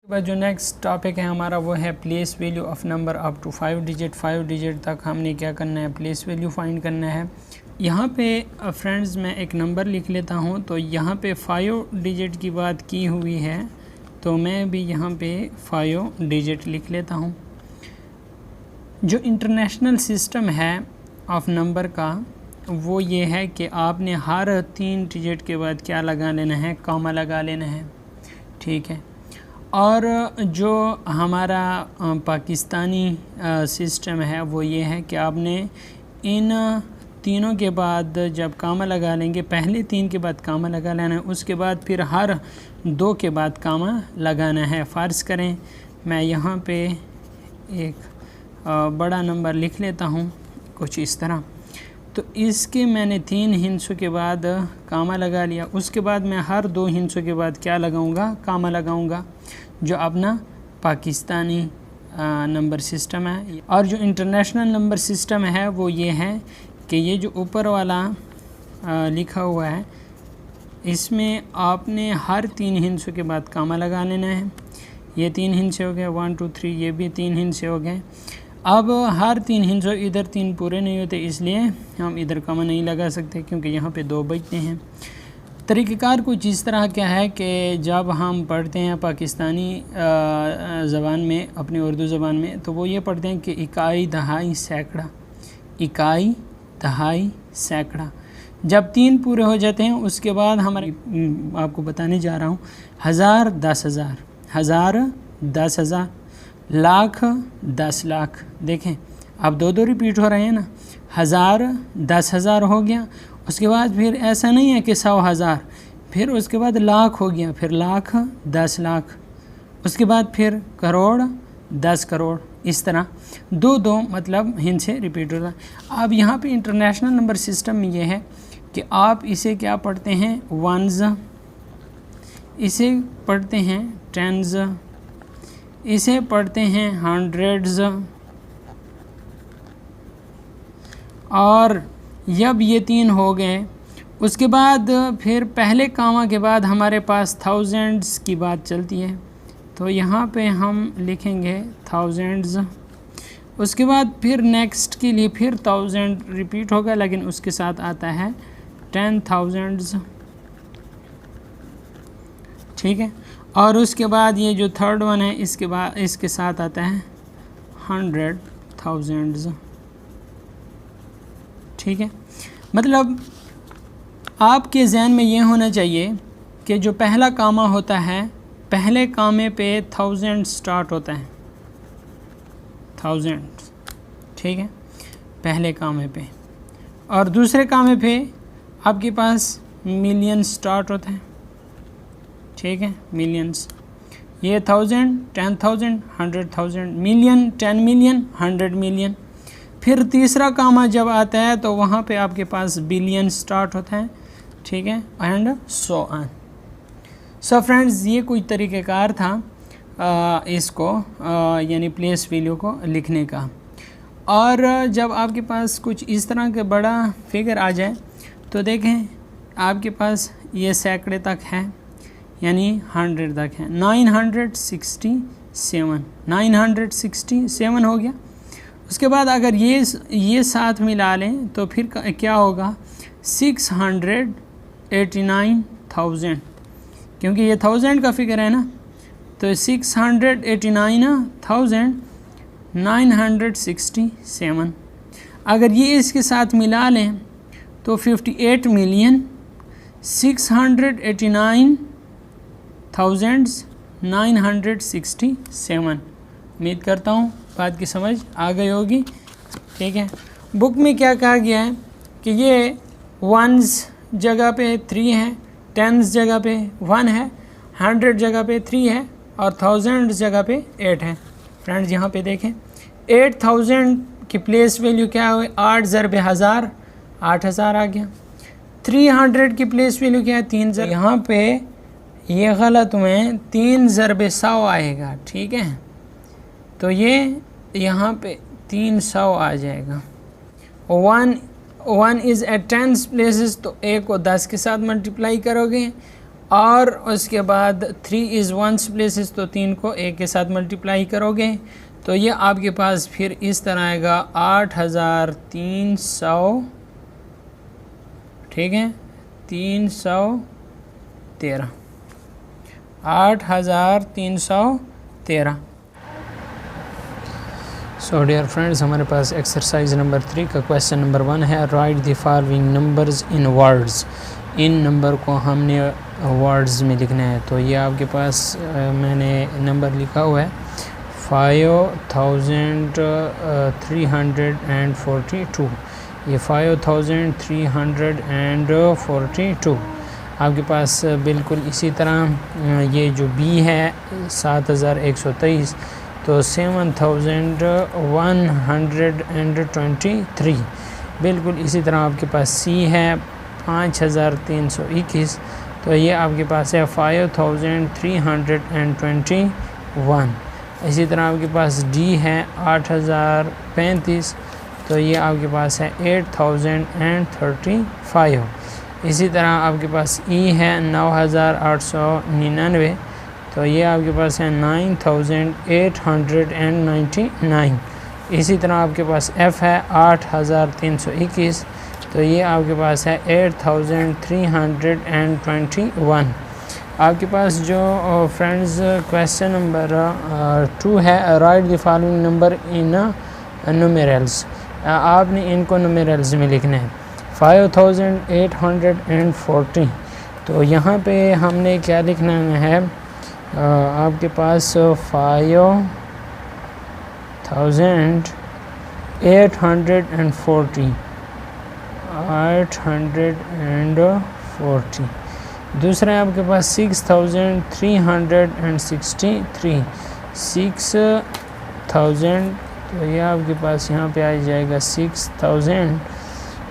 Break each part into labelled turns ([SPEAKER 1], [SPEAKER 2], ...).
[SPEAKER 1] जो next topic है हमारा वो है place value of number up to 5 digit तक हमने क्या करना है, प्लेस वैल्यू फाइंड करना है। यहाँ पे फ्रेंड्स मैं एक नंबर लिख लेता हूँ। तो यहाँ पे 5 डिजिट की बात की हुई है, तो मैं भी यहाँ पे 5 डिजिट लिख लेता हूँ। जो इंटरनेशनल सिस्टम है ऑफ नंबर का वो ये है कि आपने हर 3 डिजिट के बाद क्या लगा लेना है, कॉमा लगा लेना है, ठीक है। और जो हमारा पाकिस्तानी सिस्टम है वो ये है कि आपने इन तीनों के बाद जब कामा लगा लेंगे, पहले 3 के बाद कामा लगा लेना है, उसके बाद फिर हर 2 के बाद कामा लगाना है। फ़र्ज़ करें मैं यहाँ पे एक बड़ा नंबर लिख लेता हूँ कुछ इस तरह। तो इसके मैंने 3 हिंसों के बाद कामा लगा लिया, उसके बाद मैं हर 2 हिंसों के बाद क्या लगाऊंगा, कामा लगाऊंगा, जो अपना पाकिस्तानी नंबर सिस्टम है। और जो इंटरनेशनल नंबर सिस्टम है वो ये है कि ये जो ऊपर वाला लिखा हुआ है इसमें आपने हर 3 हिंसों के बाद कामा लगा लेना है। ये 3 हिंसे हो गए, 1 2 3, ये भी 3 हिंसे हो गए। अब हर 3 हिंसों इधर 3 पूरे नहीं होते, इसलिए हम इधर कामा नहीं लगा सकते क्योंकि यहाँ पे 2 बचते हैं। तरीक़ेकार कुछ इस तरह क्या है कि जब हम पढ़ते हैं पाकिस्तानी ज़बान में, अपनी उर्दू ज़बान में, तो वो ये पढ़ते हैं कि इकाई, दहाई, सैकड़ा, इकाई, दहाई, सैकड़ा। जब 3 पूरे हो जाते हैं उसके बाद हमारे आपको बताने जा रहा हूँ, 1000, 10,000, 1000, 10,000, लाख, 10 लाख। देखें अब 2 रिपीट हो रहे हैं ना, 1000, 10,000 हो गया, उसके बाद फिर ऐसा नहीं है कि 100,000, फिर उसके बाद लाख हो गया, फिर लाख, 10 लाख, उसके बाद फिर करोड़, 10 करोड़, इस तरह 2 मतलब हिंसे रिपीट होता है। अब यहाँ पे इंटरनेशनल नंबर सिस्टम में ये है कि आप इसे क्या पढ़ते हैं, वंस, इसे पढ़ते हैं टेंस, इसे पढ़ते हैं हंड्रेड्स, और जब ये 3 हो गए उसके बाद फिर पहले कामा के बाद हमारे पास थाउजेंड्स की बात चलती है। तो यहाँ पे हम लिखेंगे थाउजेंड्स, उसके बाद फिर नेक्स्ट के लिए फिर 1000 रिपीट होगा, लेकिन उसके साथ आता है 10,000, ठीक है। और उसके बाद ये जो थर्ड वन है इसके बाद इसके साथ आता है 100,000, ठीक है। मतलब आपके जहन में ये होना चाहिए कि जो पहला कामा होता है, पहले कामे पे 1000 स्टार्ट होता है, 1000, ठीक है, पहले कामे पे, और दूसरे कामे पे आपके पास मिलियन स्टार्ट होता है, ठीक है, मिलियंस। ये 1000, 10,000, 100,000, मिलियन, 10 मिलियन, 100 मिलियन। फिर तीसरा कामा जब आता है तो वहाँ पे आपके पास बिलियन स्टार्ट होता है, ठीक है, and so on. So friends, ये कोई तरीक़ेकार था इसको यानी प्लेस वैल्यू को लिखने का। और जब आपके पास कुछ इस तरह के बड़ा फिगर आ जाए तो देखें आपके पास ये सैकड़े तक है, यानी 100 तक है। 967, 967 हो गया। उसके बाद अगर ये साथ मिला लें तो फिर क्या होगा, 689,000, क्योंकि ये 1000 का फिगर है ना, तो 689,967। अगर ये इसके साथ मिला लें तो 58,689,967। उम्मीद करता हूँ बात की समझ आ गई होगी, ठीक है। बुक में क्या कहा गया है कि ये वंस जगह पे 3 है, टेंस जगह पे 1 है, 100 जगह पे 3 है, और 1000 जगह पे 8 है। फ्रेंड्स यहाँ पे देखें 8000 की प्लेस वैल्यू क्या हुई, 8 ज़रबे 1000, 8000 आ गया। 300 की प्लेस वैल्यू क्या है, 3 ज़रबे, यहाँ पे ये गलत हुए, 3 ज़रबे 100 आएगा, ठीक है। तो ये यहाँ पे 300 आ जाएगा। 1 इज़ एट 10 प्लेसेस, तो 1 को 10 के साथ मल्टीप्लाई करोगे और उसके बाद 3 इज़ वंस प्लेसेस, तो 3 को 1 के साथ मल्टीप्लाई करोगे तो ये आपके पास फिर इस तरह आएगा 8300, ठीक है, 313, 8313। सो डियर फ्रेंड्स, हमारे पास एक्सरसाइज नंबर 3 का क्वेश्चन नंबर 1 है, right the following numbers in words. In number को हमने वर्ड्स में लिखना है। तो ये आपके पास मैंने नंबर लिखा हुआ है 5342, ये 5342 आपके पास। बिल्कुल इसी तरह ये जो बी है 7123, तो 7123। बिल्कुल इसी तरह आपके पास सी है 5321, तो ये आपके पास है 5321। इसी तरह आपके पास डी है 8035, तो ये आपके पास है 8035। इसी तरह आपके पास ई है 9899, तो ये आपके पास है 9899। इसी तरह आपके पास एफ़ है 8321, तो ये आपके पास है 8321। आपके पास जो फ्रेंड्स क्वेश्चन नंबर 2 है, right the following number in numerals. आपने इनको न्यूमेरल्स में लिखना है। 5840, तो यहाँ पे हमने क्या लिखना है, आपके पास 5840। दूसरा है आपके पास 6363, 6000, तो ये आपके पास यहाँ पे आ जाएगा 6000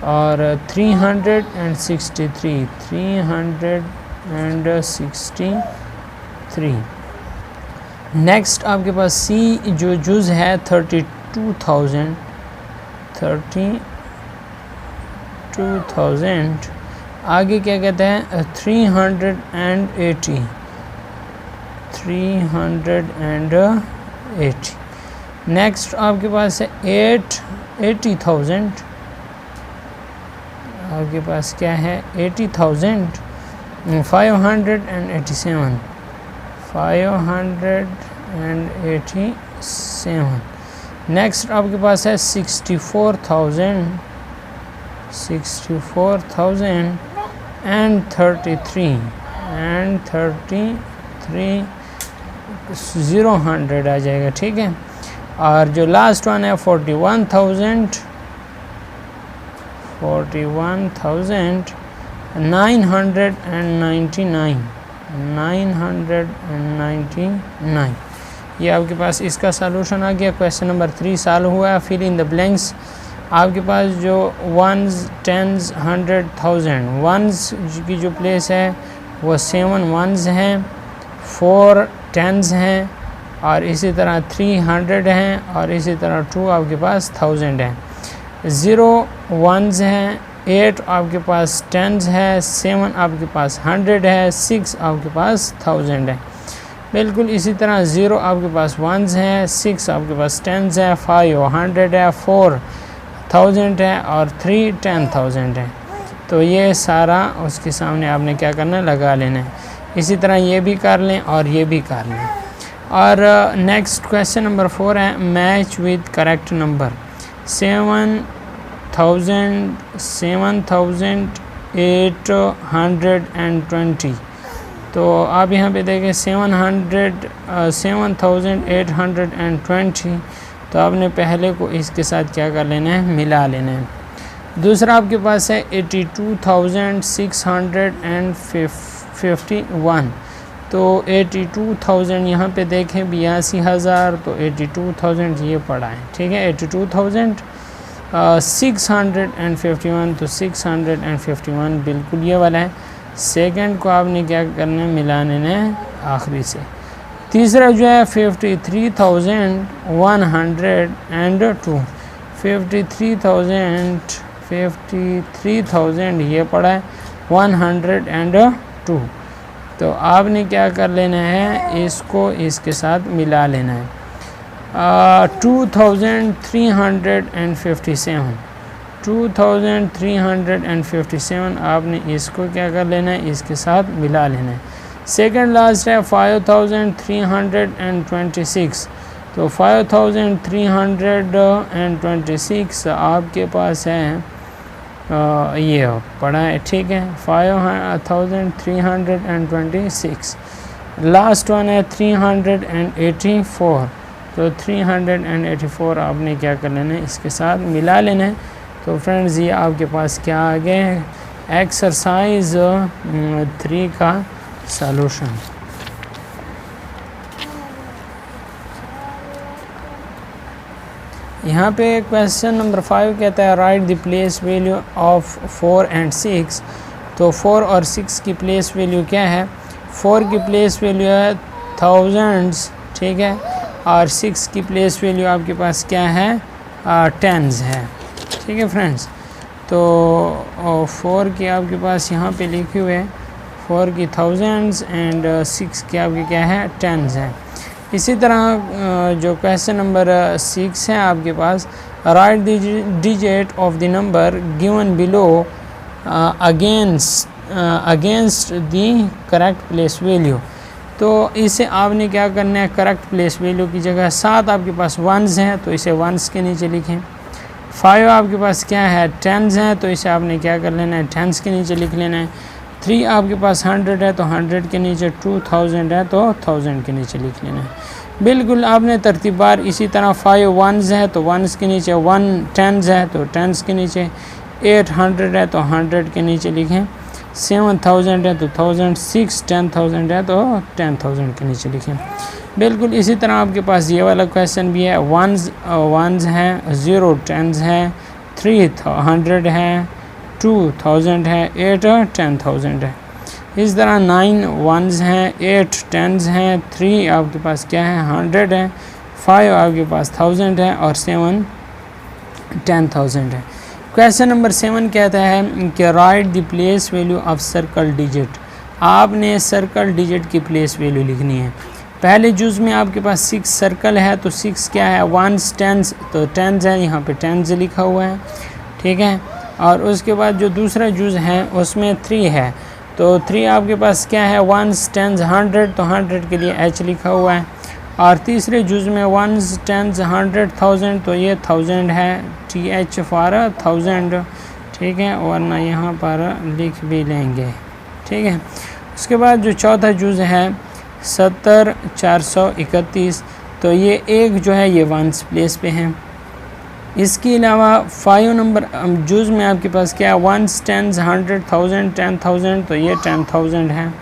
[SPEAKER 1] और 363। नेक्स्ट आपके पास सी जो जुज़ है 32,000, आगे क्या कहते हैं 380। नेक्स्ट आपके पास है 80,000, आपके पास क्या है 80,000, 587। नेक्स्ट आपके पास है 64,000 एंड 33 0 आ जाएगा, ठीक है। और जो लास्ट वन है 41,999। ये आपके पास इसका सलूशन आ गया। क्वेश्चन नंबर 3 सॉल्व हुआ। Fill in the blanks. आपके पास जो वंस, टेंस, 100,000, वंस की जो प्लेस है वो 7 वंस हैं, 4 टेंस हैं, और इसी तरह 300 हैं, और इसी तरह 2 आपके पास 1000 है। 0 वंस हैं, 8 आपके पास टेंस है, 7 आपके पास 100 है, 6 आपके पास 1000 है। बिल्कुल इसी तरह 0 आपके पास वंस है, 6 आपके पास टेंस है, 5 100 है, 4 1000 है, और 3 10,000 है। तो ये सारा उसके सामने आपने क्या करना है, लगा लेना है। इसी तरह ये भी कर लें और ये भी कर लें। और नेक्स्ट क्वेश्चन नंबर 4 है, मैच विद करेक्ट नंबर। 7,820। तो आप यहाँ पे देखें 7,820, तो आपने पहले को इसके साथ क्या कर लेना है, मिला लेना है। दूसरा आपके पास है 82,651, तो 82,000 यहाँ पे देखें 82,000, तो 82,000 ये पड़ा है, ठीक है। 82,651, तो 651 बिल्कुल ये वाला है। सेकंड को आपने क्या करना है, मिलाने है आखिरी से। तीसरा जो है 53,102, 53,000 ये पड़ा है 102। तो आपने क्या कर लेना है, इसको इसके साथ मिला लेना है। 2357 आपने इसको क्या कर लेना है, इसके साथ मिला लेना है। सेकंड लास्ट है 5326, तो 5326 आपके पास है, ये पढ़ा है, ठीक है, 5326। लास्ट वन है 384, तो 384 आपने क्या कर लेना है, इसके साथ मिला लेना है। तो फ्रेंड्स ये आपके पास क्या आ गया है, एक्सरसाइज 3 का सॉल्यूशन। यहाँ पे क्वेश्चन नंबर 5 कहता है right the place value of 4 and 6। तो 4 और 6 की प्लेस वैल्यू क्या है, 4 की प्लेस वैल्यू है थाउजेंड्स, ठीक है, और 6 की प्लेस वैल्यू आपके पास क्या है, टेंस है, ठीक है फ्रेंड्स। तो 4 की आपके पास यहाँ पे लिखे हुए 4 की थाउजेंड्स एंड 6 की आपके क्या है, टेंस है। इसी तरह जो क्वेश्चन नंबर 6 है आपके पास, write the digit of the number given below against the correct place value. तो इसे आपने क्या करना है, करेक्ट प्लेस वैल्यू की जगह 7 आपके पास वंस हैं, तो इसे वंस के नीचे लिखें। 5 आपके पास क्या है, टेंस हैं, तो इसे आपने क्या कर लेना है, टेंस के नीचे लिख लेना है। 3 आपके पास 100 है, तो 100 के नीचे 2000 है, तो 1000 के नीचे लिख लेना है। बिल्कुल आपने तरतीबार इसी तरह 5 वंस है, तो वंस के नीचे 1 टेंस है, तो टेंस के नीचे 800 है, तो 100 के नीचे लिखें। 7000 है, तो 1000, 6 10,000 है, तो 10,000 के नीचे लिखें। बिल्कुल इसी तरह आपके पास ये वाला क्वेश्चन भी है, वंस है, 0 टेंस है, 300 है, 2000 है, 8 10,000 है। इस तरह 9 वंस हैं, 8 टेंस हैं, 3 आपके पास क्या है, 100 है, 5 आपके पास 1000 है, और 7 10,000 है। क्वेश्चन नंबर 7 कहता है कि right the place value of circle digit. आपने सर्कल डिजिट की प्लेस वैल्यू लिखनी है। पहले जुज़ में आपके पास 6 सर्कल है, तो 6 क्या है, वंस टेंस, तो टेंस है, यहाँ पे टेंस लिखा हुआ है, ठीक है। और उसके बाद जो दूसरा जुज़ है उसमें 3 है, तो 3 आपके पास क्या है, वंस टेंस 100, तो 100 के लिए H लिखा हुआ है। और तीसरे जुज़ में वंस टेंस 100,000, तो ये 1000 है, TH फॉर 1000, ठीक है, वरना यहाँ पर लिख भी लेंगे, ठीक है। उसके बाद जो चौथा जुज़ है 70431, तो ये एक जो है ये वंस प्लेस पे है। इसके अलावा 5 नंबर जुज़ में आपके पास क्या है, वंस टेंस 100,000 10,000, तो ये 10,000 है।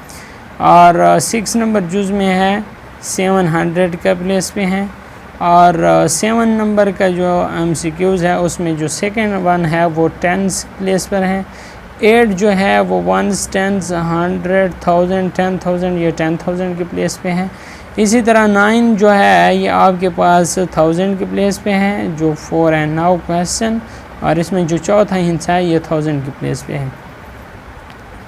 [SPEAKER 1] और 6 नंबर जुज़ में है 700 का प्लेस पे है। और 7 नंबर का जो MCQs है उसमें जो सेकंड वन है वो टेंस प्लेस पर है। 8 जो है वो वंस टेंस 100,000 10,000, ये 10,000 के प्लेस पे है। इसी तरह 9 जो है ये आपके पास 1000 के प्लेस पे है, जो 4 एंड 9 क्वेश्चन, और इसमें जो चौथा हिस्सा है ये 1000 के प्लेस पे है।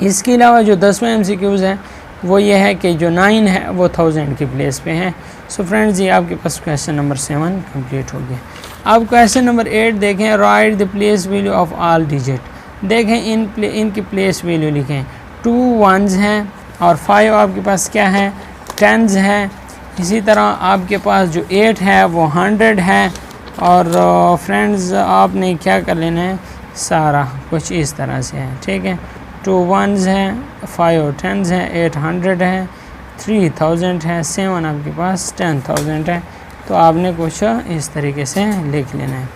[SPEAKER 1] इसके अलावा जो 10वां MCQs है वो ये है कि जो 9 है वो 1000 के प्लेस पे है। सो फ्रेंड्स ये आपके पास क्वेश्चन नंबर 7 कंप्लीट हो गया। अब क्वेश्चन नंबर 8 देखें, right the place value of all digit. देखें इनकी प्लेस वैल्यू लिखें। 2 वंस हैं और 5 आपके पास क्या है, टेंस है। इसी तरह आपके पास जो 8 है वो 100 है। और फ्रेंड्स आपने क्या कर लेना है, सारा कुछ इस तरह से है, ठीक है। 2 वंस हैं, 5 टेंस हैं, 800 है, 3000 है, 7 आपके पास 10,000 है। तो आपने कुछ इस तरीके से लिख लेना है।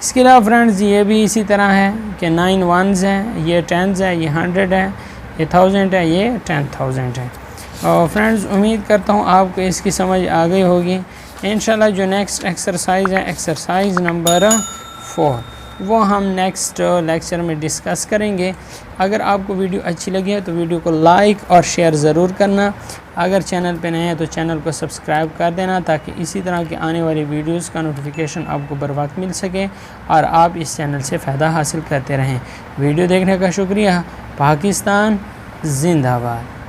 [SPEAKER 1] इसके अलावा फ्रेंड्स ये भी इसी तरह है कि 9 वंस है, ये टेंस है, ये 100 है, ये 1000 है, ये 10,000 है। और फ्रेंड्स उम्मीद करता हूँ आपको इसकी समझ आ गई होगी। इंशाल्लाह जो नेक्स्ट एक्सरसाइज है एक्सरसाइज नंबर 4, वो हम नेक्स्ट लेक्चर में डिस्कस करेंगे। अगर आपको वीडियो अच्छी लगी है तो वीडियो को लाइक और शेयर ज़रूर करना। अगर चैनल पे नए हैं तो चैनल को सब्सक्राइब कर देना, ताकि इसी तरह के आने वाली वीडियोस का नोटिफिकेशन आपको बर वक्त मिल सके और आप इस चैनल से फ़ायदा हासिल करते रहें। वीडियो देखने का शुक्रिया। पाकिस्तान जिंदाबाद।